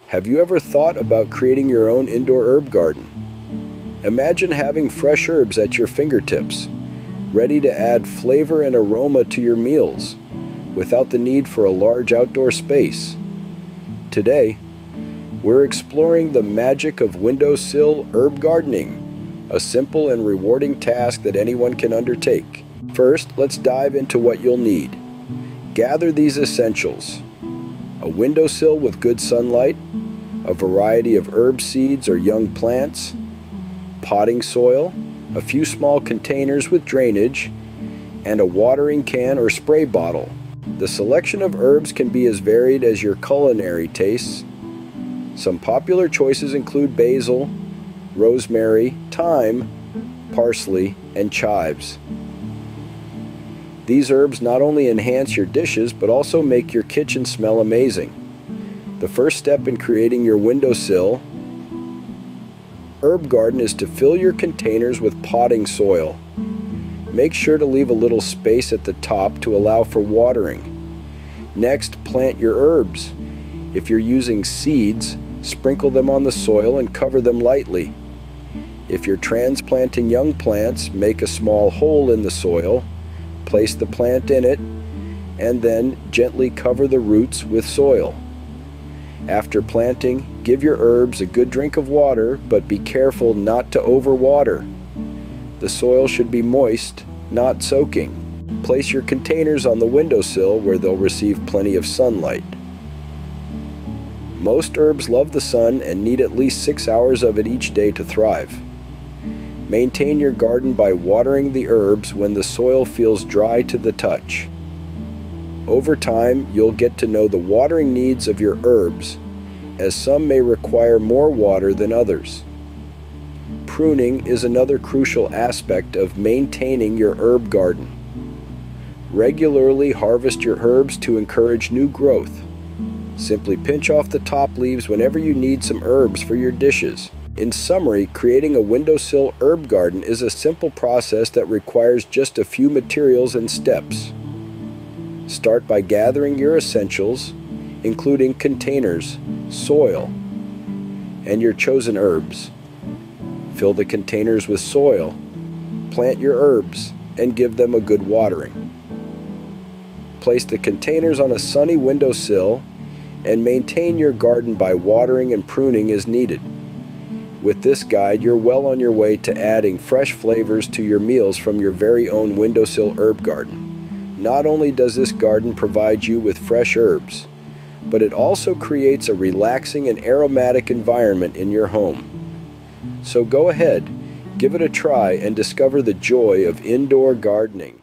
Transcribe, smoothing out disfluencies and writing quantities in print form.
Have you ever thought about creating your own indoor herb garden? Imagine having fresh herbs at your fingertips, ready to add flavor and aroma to your meals, without the need for a large outdoor space. Today, we're exploring the magic of windowsill herb gardening, a simple and rewarding task that anyone can undertake. First, let's dive into what you'll need. Gather these essentials: a windowsill with good sunlight, a variety of herb seeds or young plants, potting soil, a few small containers with drainage, and a watering can or spray bottle. The selection of herbs can be as varied as your culinary tastes. Some popular choices include basil, rosemary, thyme, parsley, and chives. These herbs not only enhance your dishes, but also make your kitchen smell amazing. The first step in creating your windowsill herb garden is to fill your containers with potting soil. Make sure to leave a little space at the top to allow for watering. Next, plant your herbs. If you're using seeds, sprinkle them on the soil and cover them lightly. If you're transplanting young plants, make a small hole in the soil, place the plant in it, and then gently cover the roots with soil. After planting, give your herbs a good drink of water, but be careful not to overwater. The soil should be moist, not soaking. Place your containers on the windowsill where they'll receive plenty of sunlight. Most herbs love the sun and need at least 6 hours of it each day to thrive. Maintain your garden by watering the herbs when the soil feels dry to the touch. Over time, you'll get to know the watering needs of your herbs, as some may require more water than others. Pruning is another crucial aspect of maintaining your herb garden. Regularly harvest your herbs to encourage new growth. Simply pinch off the top leaves whenever you need some herbs for your dishes. In summary, creating a windowsill herb garden is a simple process that requires just a few materials and steps. Start by gathering your essentials, including containers, soil, and your chosen herbs. Fill the containers with soil, plant your herbs, and give them a good watering. Place the containers on a sunny windowsill and maintain your garden by watering and pruning as needed. With this guide, you're well on your way to adding fresh flavors to your meals from your very own windowsill herb garden. Not only does this garden provide you with fresh herbs, but it also creates a relaxing and aromatic environment in your home. So go ahead, give it a try, and discover the joy of indoor gardening.